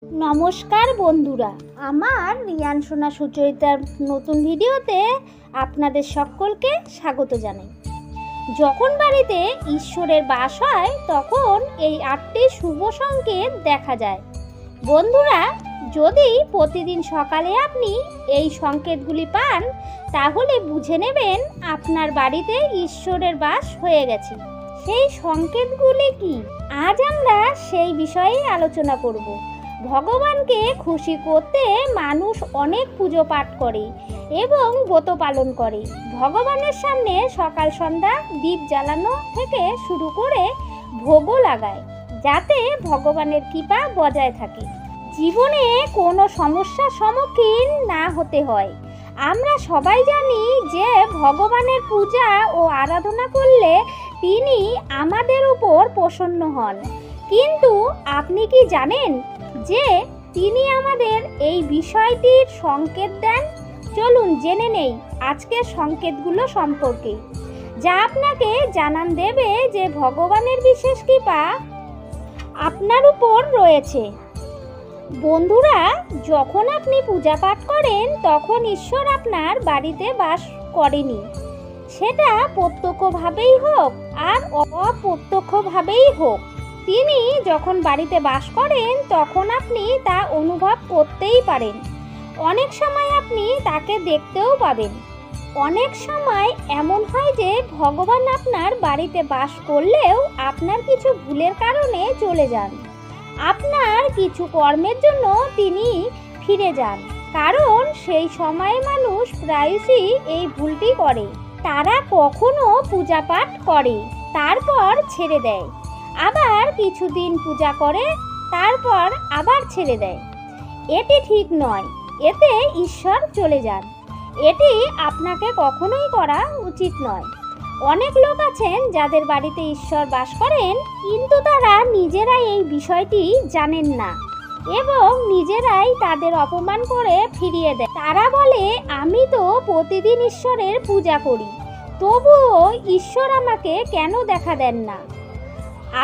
নমস্কার বন্ধুরা, আমার রিয়ান সোনা সুচরিতার নতুন ভিডিওতে আপনাদের সকলকে স্বাগত জানাই। যখন বাড়িতে ঈশ্বরের বাস হয় তখন এই 8টি শুভ সংকেত দেখা যায়। বন্ধুরা, যদি প্রতিদিন সকালে আপনি এই সংকেতগুলি পান তাহলে বুঝে নেবেন আপনার বাড়িতে ঈশ্বরের বাস হয়ে গেছে। সেই সংকেতগুলি কি? আজ আমরা সেই বিষয়েই আলোচনা করব। ভগবানকে খুশি করতে মানুষ অনেক পুজো পাঠ করে এবং ব্রত পালন করে। ভগবানের সামনে সকাল সন্ধ্যা দীপ জ্বালানো থেকে শুরু করে ভোগও লাগায়, যাতে ভগবানের কৃপা বজায় থাকে, জীবনে কোনো সমস্যার সম্মুখীন না হতে হয়। আমরা সবাই জানি যে ভগবানের পূজা ও আরাধনা করলে তিনি আমাদের উপর প্রসন্ন হন, কিন্তু আপনি কি জানেন যে তিনি আমাদের এই বিষয়টির সংকেত দেন? চলুন জেনে নেই আজকের সংকেতগুলো সম্পর্কে, যা আপনাকে জানান দেবে যে ভগবানের বিশেষ কৃপা আপনার উপর রয়েছে। বন্ধুরা, যখন আপনি পূজা পাঠ করেন তখন ঈশ্বর আপনার বাড়িতে বাস করেনি, সেটা প্রত্যক্ষভাবেই হোক আর অপ্রত্যক্ষভাবেই হোক। তিনি যখন বাড়িতে বাস করেন তখন আপনি তা অনুভব করতেই পারেন। অনেক সময় আপনি তাকে দেখতেও পাবেন। অনেক সময় এমন হয় যে ভগবান আপনার বাড়িতে বাস করলেও আপনার কিছু ভুলের কারণে চলে যান। আপনার কিছু কর্মের জন্য তিনি ফিরে যান, কারণ সেই সময়ে মানুষ প্রায়শই এই ভুলটি করে। তারা কখনো পূজা পাঠ করে, তারপর ছেড়ে দেয়, আবার কিছুদিন পূজা করে, তারপর আবার ছেড়ে দেয়। এটি ঠিক নয়, এতে ঈশ্বর চলে যান। এটি আপনাকে কখনোই করা উচিত নয়। অনেক লোক আছেন যাদের বাড়িতে ঈশ্বর বাস করেন, কিন্তু তারা নিজেরাই এই বিষয়টি জানেন না এবং নিজেরাই তাদের অপমান করে ফিরিয়ে দেয়। তারা বলে, আমি তো প্রতিদিন ঈশ্বরের পূজা করি, তবুও ঈশ্বর আমাকে কেন দেখা দেন না?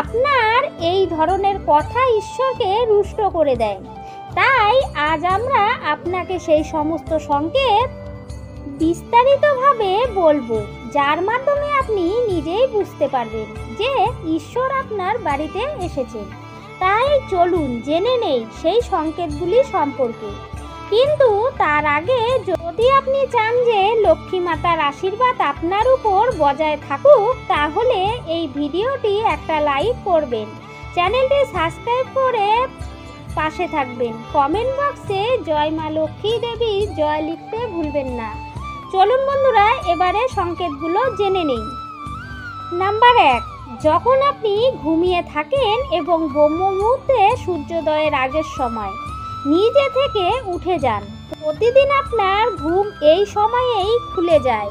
আপনার এই ধরনের কথা ঈশ্বরকে রুষ্ট করে দেয়। তাই আজ আমরা আপনাকে সেই সমস্ত সংকেত বিস্তারিতভাবে বলবো, যার মাধ্যমে আপনি নিজেই বুঝতে পারবেন যে ঈশ্বর আপনার বাড়িতে এসেছেন। তাই চলুন জেনে নেই সেই সংকেতগুলি সম্পর্কে। কিন্তু তার আগে যদি আপনি চান যে লক্ষ্মী মাতার আশীর্বাদ আপনার উপর বজায় থাকুক, তাহলে এই ভিডিওটি একটা লাইক করবেন, চ্যানেলটি সাবস্ক্রাইব করে পাশে থাকবেন। কমেন্ট বক্সে জয় মা লক্ষ্মী দেবী জয় লিখতে ভুলবেন না। চলুন বন্ধুরা, এবারে সংকেতগুলো জেনে নেই। নাম্বার 1, যখন আপনি ঘুমিয়ে থাকেন এবং ব্রহ্ম মুহূর্তে সূর্যোদয়ের আগের সময় নিজে থেকে উঠে যান। প্রতিদিন আপনার ঘুম এই সময়েই খুলে যায়।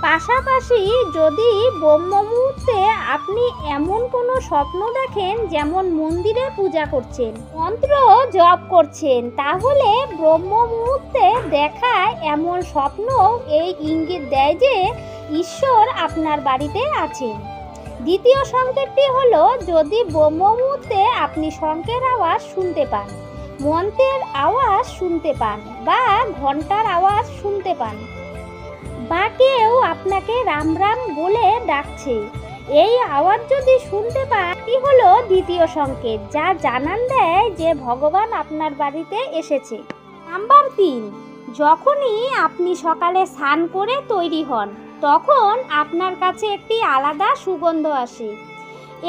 পাশাপাশি যদি ব্রহ্ম মুহূর্তে আপনি এমন কোনো স্বপ্ন দেখেন, যেমন মন্দিরে পূজা করছেন, মন্ত্র জপ করছেন, তাহলে ব্রহ্ম মুহূর্তে দেখা এমন স্বপ্ন এই ইঙ্গিত দেয় যে ঈশ্বর আপনার বাড়িতে আছেন। দ্বিতীয় সংকেতটি হলো, যদি ব্রহ্ম মুহূর্তে আপনি শঙ্খের আওয়াজ শুনতে পান, মন্ত্রের আওয়াজ শুনতে পান বা ঘন্টার আওয়াজ শুনতে পান, বা কেউ আপনাকে রাম রাম বলে ডাকছে, এই আওয়াজ যদি শুনতে পান, এটি হলো দ্বিতীয় সংকেত, যা জানান দেয় যে ভগবান আপনার বাড়িতে এসেছে। নাম্বার 3, যখনই আপনি সকালে স্নান করে তৈরি হন তখন আপনার কাছে একটি আলাদা সুগন্ধ আসে।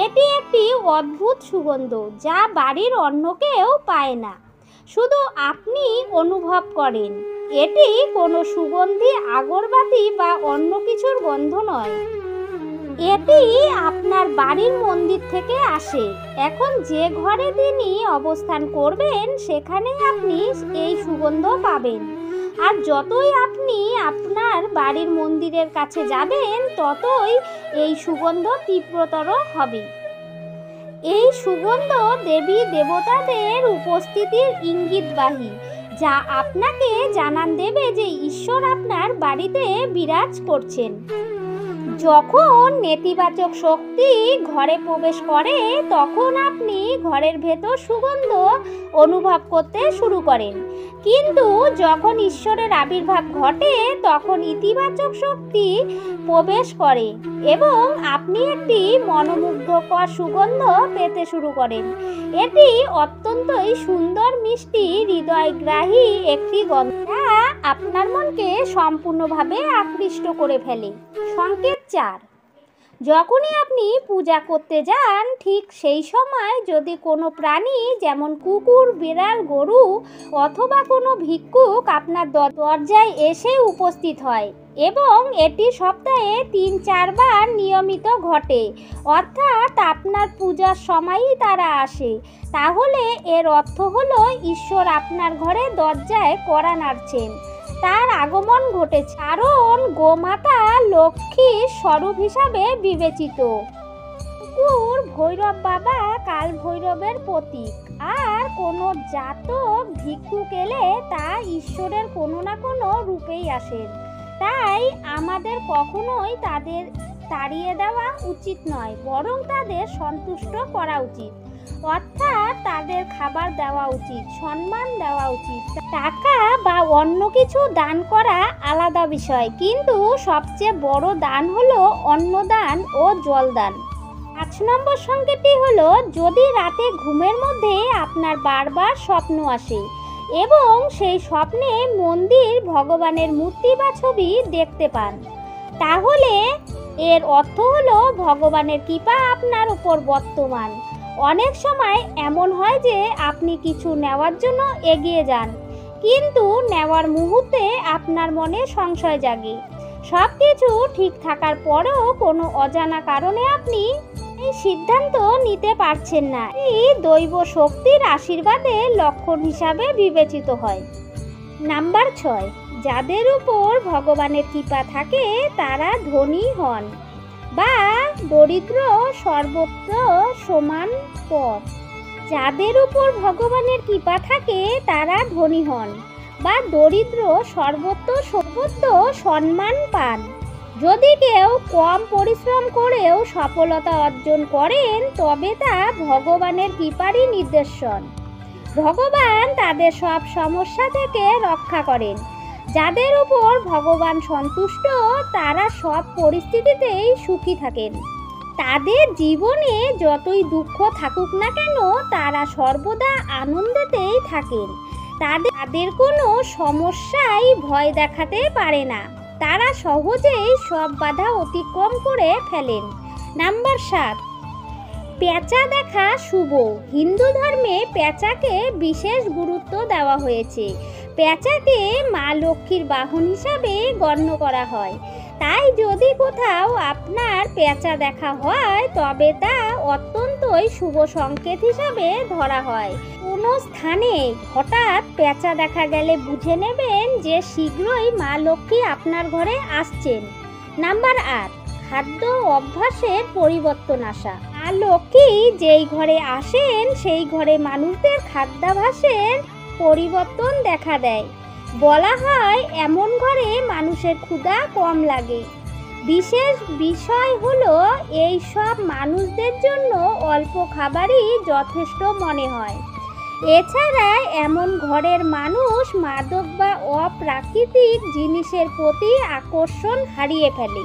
এটি একটি অদ্ভুত সুগন্ধ যা বাড়ির অন্য কেউ পায় না, শুধু আপনি অনুভব করেন। এটি কোনো সুগন্ধি আগরবাতি বা অন্য কিছুর গন্ধ নয়, এটি আপনার বাড়ির মন্দির থেকে আসে। এখন যে ঘরে তিনি অবস্থান করবেন সেখানেই আপনি এই সুগন্ধ পাবেন, আর যতই আপনি আপনার বাড়ির মন্দিরের কাছে যাবেন ততই এই সুগন্ধ তীব্রতর হবে। এই সুগন্ধ দেবী দেবতাদের উপস্থিতির ইঙ্গিতবাহী, যা আপনাকে জানান দেবে যে ঈশ্বর আপনার বাড়িতে বিরাজ করছেন। যখন নেতিবাচক শক্তি ঘরে প্রবেশ করে তখন আপনি ঘরের ভেতর সুগন্ধ অনুভব করতে শুরু করেন, কিন্তু যখন ঈশ্বরের আবির্ভাব ঘটে তখন ইতিবাচক শক্তি প্রবেশ করে এবং আপনি একটি মনোমুগ্ধকর সুগন্ধ পেতে শুরু করেন। এটি অত্যন্তই সুন্দর, মিষ্টি, হৃদয়গ্রাহী একটি গন্ধ যা আপনার মনকে সম্পূর্ণভাবে আকৃষ্ট করে ফেলে। সংকেত 4, যখনই আপনি পূজা করতে যান ঠিক সেই সময় যদি কোনো প্রাণী যেমন কুকুর, বিড়াল, গরু অথবা কোনো ভিক্ষুক আপনার দরজায় এসে উপস্থিত হয় এবং এটি সপ্তাহে 3-4 বার নিয়মিত ঘটে, অর্থাৎ আপনার পূজার সময়ই তারা আসে, তাহলে এর অর্থ হলো ঈশ্বর আপনার ঘরে দরজায় কড়া নাড়ছেন। তার আগমন ঘটেছে, কারণ গোমাতা লক্ষ্মীর স্বরূপ হিসাবে বিবেচিত। কুকুর ভৈরব বাবা কাল ভৈরবের প্রতীক, আর কোনো জাতক ভিক্ষুক এলে তা ঈশ্বরের কোনো না কোনো রূপেই আসেন। তাই আমাদের কখনোই তাদের তাড়িয়ে দেওয়া উচিত নয়, বরং তাদের সন্তুষ্ট করা উচিত, অর্থাৎ তাদের খাবার দেওয়া উচিত, সম্মান দেওয়া উচিত। টাকা বা অন্য কিছু দান করা আলাদা বিষয়, কিন্তু সবচেয়ে বড় দান হলো অন্নদান ও জলদান। 5 নম্বর সংকেতটি হলো যদি রাতে ঘুমের মধ্যে আপনার বারবার স্বপ্ন আসে এবং সেই স্বপ্নে মন্দির, ভগবানের মূর্তি বা ছবি দেখতে পান, তাহলে এর অর্থ হলো ভগবানের কৃপা আপনার উপর বর্তমান। অনেক সময় এমন হয় যে আপনি কিছু নেওয়ার জন্য এগিয়ে যান, কিন্তু নেওয়ার মুহূর্তে আপনার মনে সংশয় জাগে। সব কিছু ঠিক থাকার পরেও কোনো অজানা কারণে আপনি এই সিদ্ধান্ত নিতে পারছেন না। এই দৈব শক্তির আশীর্বাদের লক্ষণ হিসাবে বিবেচিত হয়। নাম্বার 6, যাদের উপর ভগবানের কৃপা থাকে তারা ধনী হন বা দরিদ্র সর্বত্র সমান পথ। যাদের উপর ভগবানের কৃপা থাকে তারা ধনী হন বা দরিদ্র সর্বত্র সম্মান পান। যদি কেউ কম পরিশ্রম করেও সফলতা অর্জন করেন তবে তা ভগবানের কৃপারই নিদর্শন। ভগবান তাদের সব সমস্যা থেকে রক্ষা করেন। যাদের উপর ভগবান সন্তুষ্ট তারা সব পরিস্থিতিতেই সুখী থাকেন। তাদের জীবনে যতই দুঃখ থাকুক না কেন তারা সর্বদা আনন্দেতেই থাকেন। তাদের কোনো সমস্যাই ভয় দেখাতে পারে না, তারা সহজেই সব বাধা অতিক্রম করে ফেলেন। নাম্বার 7, পেঁচা দেখা শুভ। হিন্দু ধর্মে পেঁচাকে বিশেষ গুরুত্ব দেওয়া হয়েছে। পেঁচাকে মা লক্ষ্মীর বাহন হিসাবে গণ্য করা হয়। তাই যদি কোথাও আপনার পেঁচা দেখা হয় তবে তা অত্যন্তই শুভ সংকেত হিসাবে ধরা হয়। কোনো স্থানে হঠাৎ পেঁচা দেখা গেলে বুঝে নেবেন যে শীঘ্রই মা লক্ষ্মী আপনার ঘরে আসছেন। নাম্বার 8, খাদ্য অভ্যাসের পরিবর্তন আসা। মা লক্ষ্মী যেই ঘরে আসেন সেই ঘরে মানুষদের খাদ্যাভ্যাসের পরিবর্তন দেখা দেয়। বলা হয় এমন ঘরে মানুষের ক্ষুধা কম লাগে। বিশেষ বিষয় হলো এই সব মানুষদের জন্য অল্প খাবারই যথেষ্ট মনে হয়। এছাড়া এমন ঘরের মানুষ মাদক বা অপ্রাকৃতিক জিনিসের প্রতি আকর্ষণ হারিয়ে ফেলে।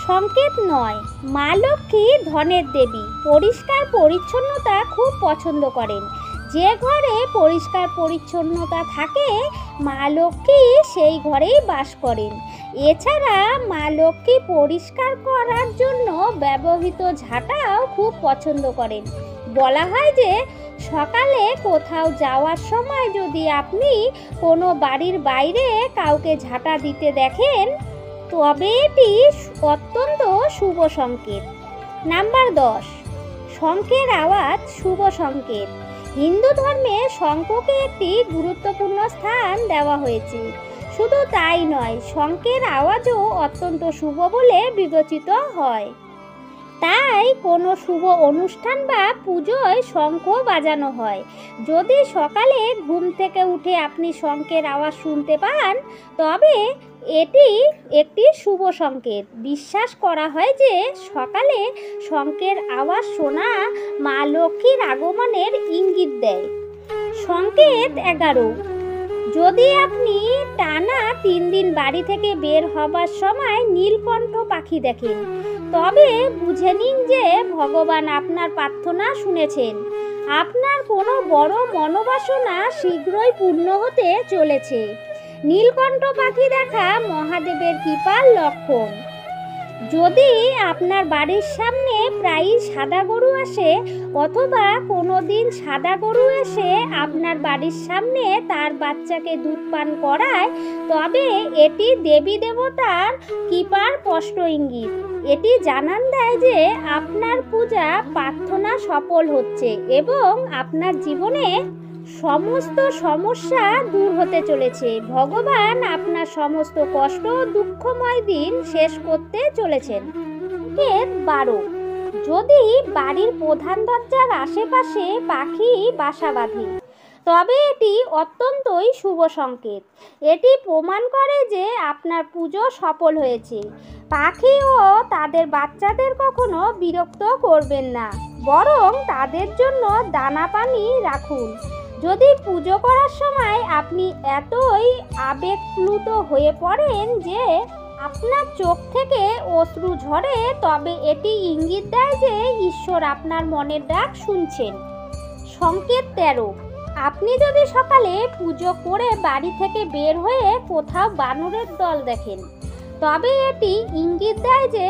সংকেত 9, মা লক্ষ্মী ধনের দেবী। পরিষ্কার পরিচ্ছন্নতা খুব পছন্দ করেন। যে ঘরে পরিষ্কার পরিচ্ছন্নতা থাকে মা লক্ষ্মী সেই ঘরেই বাস করেন। এছাড়া মা লক্ষ্মী পরিষ্কার করার জন্য ব্যবহৃত ঝাঁটাও খুব পছন্দ করেন। বলা হয় যে সকালে কোথাও যাওয়ার সময় যদি আপনি কোনো বাড়ির বাইরে কাউকে ঝাঁটা দিতে দেখেন তবে এটি অত্যন্ত শুভ সংকেত। নাম্বার 10, শঙ্খের আওয়াজ শুভ সংকেত। হিন্দু ধর্মে শঙ্খকে একটি গুরুত্বপূর্ণ স্থান দেওয়া হয়েছে। শুধু তাই নয়, শঙ্খের আওয়াজও অত্যন্ত শুভ বলে বিবেচিত হয়। তাই কোনো শুভ অনুষ্ঠান বা পুজোয় শঙ্খ বাজানো হয়। যদি সকালে ঘুম থেকে উঠে আপনি শঙ্খের আওয়াজ শুনতে পান, তবে এটি একটি শুভ সংকেত। বিশ্বাস করা হয় যে সকালে শঙ্খের আওয়াজ শোনা মা লক্ষ্মীর আগমনের ইঙ্গিত দেয়। সংকেত 11। যদি আপনি টানা 3 দিন বাড়ি থেকে বের হবার সময় নীলকণ্ঠ পাখি দেখেন, তবে বুঝে নিন যে ভগবান আপনার প্রার্থনা শুনেছেন। আপনার কোনো বড় মনোবাসনা শীঘ্রই পূর্ণ হতে চলেছে। নীলকণ্ঠ পাখি দেখা মহাদেবের কৃপার লক্ষণ। যদি আপনার বাড়ির সামনে প্রায়ই সাদা গরু আসে, অথবা কোনো দিন সাদা গরু এসে আপনার বাড়ির সামনে তার বাচ্চাকে দুধ পান করায়, তবে এটি দেবী দেবতার কৃপার স্পষ্ট ইঙ্গিত। এটি জানান দেয় যে আপনার পূজা প্রার্থনা সফল হচ্ছে এবং আপনার জীবনে সমস্ত সমস্যা দূর হতে চলেছে। ভগবান আপনার সমস্ত কষ্ট ও দুঃখময় দিন শেষ করতে চলেছেন। 12। যদি বাড়ির প্রধান দরজার আশেপাশে পাখি বাসা বাঁধে, তবে এটি অত্যন্তই শুভ সংকেত। এটি প্রমাণ করে যে আপনার পুজো সফল হয়েছে। পাখি ও তাদের বাচ্চাদের কখনো বিরক্ত করবেন না, বরং তাদের জন্য দানা পানি রাখুন। যদি পুজো করার সময় আপনি এতই আবেগপ্লুত হয়ে পড়েন যে আপনার চোখ থেকে অশ্রু ঝরে, তবে এটি ইঙ্গিত দেয় যে ঈশ্বর আপনার মনের ডাক শুনছেন। সংকেত 13। আপনি যদি সকালে পুজো করে বাড়ি থেকে বের হয়ে কোথাও বানরের দল দেখেন, তবে এটি ইঙ্গিত দেয় যে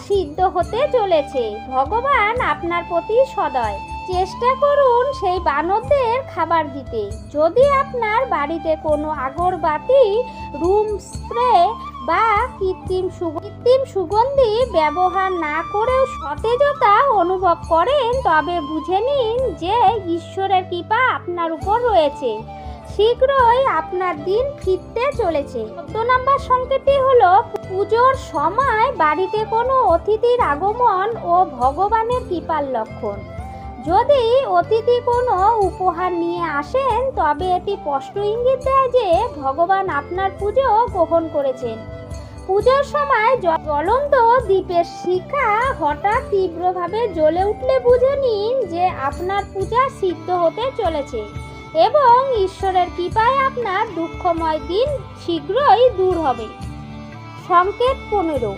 সিদ্ধ হতে চলেছে। ভগবান আপনার প্রতি সদয়। চেষ্টা করুন সেই বানরদের খাবার দিতে। যদি আপনার বাড়িতে কোনো আগরবাতি, রুম স্প্রে বা কৃত্রিম সুগন্ধি ব্যবহার না করেও সতেজতা অনুভব করেন, তবে বুঝে নিন যে ঈশ্বরের কৃপা আপনার উপর রয়েছে। শীঘ্রই আপনার দিন ফিরতে চলেছে। 14 নম্বর সংকেতটি হলো পুজোর সময় বাড়িতে কোনো অতিথির আগমন ও ভগবানের কৃপার লক্ষণ। যদি অতিথি কোনো উপহার নিয়ে আসেন, তবে এটি স্পষ্ট ইঙ্গিত দেয় যে ভগবান আপনার পুজো গ্রহণ করেছেন। পুজোর সময় জ্বলন্ত দ্বীপের শিখা হঠাৎ তীব্রভাবে জ্বলে উঠলে বুঝে নিন যে আপনার পূজা সিদ্ধ হতে চলেছে এবং ঈশ্বরের কৃপায় আপনার দুঃখময় দিন শীঘ্রই দূর হবে। সংকেত 15।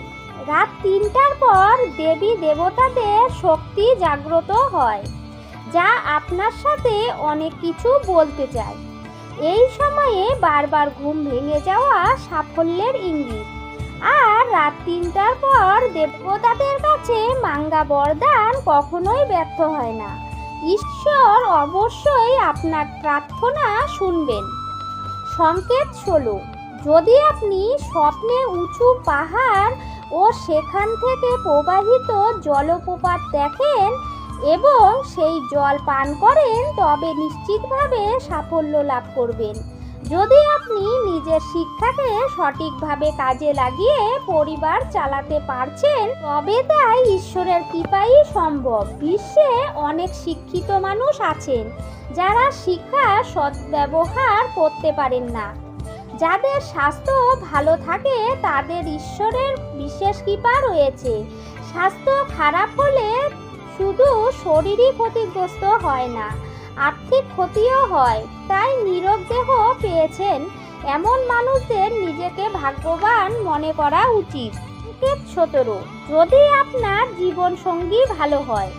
রাত 3টার পর দেবী দেবতাদের শক্তি জাগ্রত হয়, যা আপনার সাথে অনেক কিছু বলতে চায়। এই সময়ে বারবার ঘুম ভেঙে যাওয়া সাফল্যের ইঙ্গিত। আর রাত 3টার পর দেবতাদের কাছে মাঙ্গা বরদান কখনোই ব্যর্থ হয় না। ঈশ্বর অবশ্যই আপনার প্রার্থনা শুনবেন। সংকেত 16। যদি আপনি স্বপ্নে উঁচু পাহাড় ও সেখান থেকে প্রবাহিত জলপ্রপাত দেখেন এবং সেই জল পান করেন, তবে নিশ্চিতভাবে সাফল্য লাভ করবেন। যদি আপনি নিজের শিক্ষাকে সঠিকভাবে কাজে লাগিয়ে পরিবার চালাতে পারছেন, তবে তাই ঈশ্বরের কৃপাই সম্ভব। বিশ্বে অনেক শিক্ষিত মানুষ আছেন যারা শিক্ষার সদ্ব্যবহার করতে পারেন না। যাদের স্বাস্থ্য ভালো থাকে তাদের ঈশ্বরের বিশেষ কৃপা রয়েছে। স্বাস্থ্য খারাপ হলে শুধু শরীরই ক্ষতিগ্রস্ত হয় না, আর্থিক ক্ষতিও হয়। তাই নীরব দেহ পেয়েছেন এমন মানুষদের নিজেকে ভাগ্যবান মনে করা উচিত। 17। যদি আপনার জীবন সঙ্গী ভালো হয়,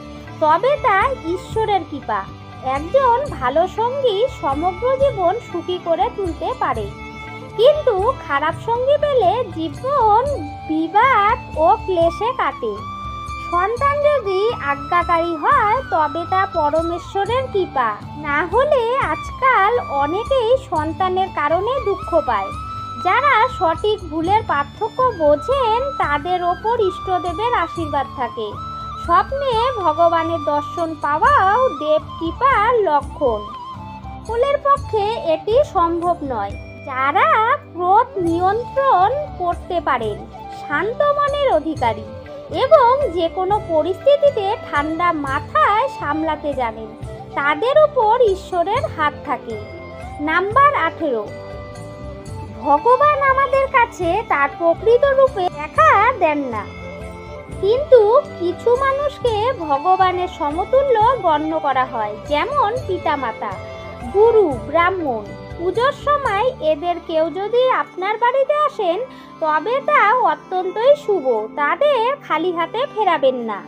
তবে তা ঈশ্বরের কৃপা। একজন ভালো সঙ্গী সমগ্র জীবন সুখী করে তুলতে পারে, কিন্তু খারাপ সঙ্গী পেলে জীবন বিবাদ ও ক্লেশে কাটে। সন্তান যদি আজ্ঞাকারী হয়, তবে তা পরমেশ্বরের কৃপা। না হলে আজকাল অনেকেই সন্তানের কারণে দুঃখ পায়। যারা সঠিক ভুলের পার্থক্য বোঝেন, তাদের ওপর ইষ্টদেবের আশীর্বাদ থাকে। স্বপ্নে ভগবানের দর্শন পাওয়াও দেব কৃপার লক্ষণ। সকলের পক্ষে এটি সম্ভব নয়। যারা ক্রোধ নিয়ন্ত্রণ করতে পারেন, শান্ত মনের অধিকারী এবং যে কোনো পরিস্থিতিতে ঠান্ডা মাথায় সামলাতে জানেন, তাদের উপর ঈশ্বরের হাত থাকে। নাম্বার 18, ভগবান আমাদের কাছে তার প্রকৃত রূপে দেখা দেন না, কিন্তু কিছু মানুষকে ভগবানের সমতুল্য গণ্য করা হয়, যেমন পিতামাতা, গুরু, ব্রাহ্মণ। পুজোর সময় এদের কেউ যদি আপনার বাড়িতে আসেন তবে তা অত্যন্তই শুভ, তাদের খালি হাতে ফেরাবেন না।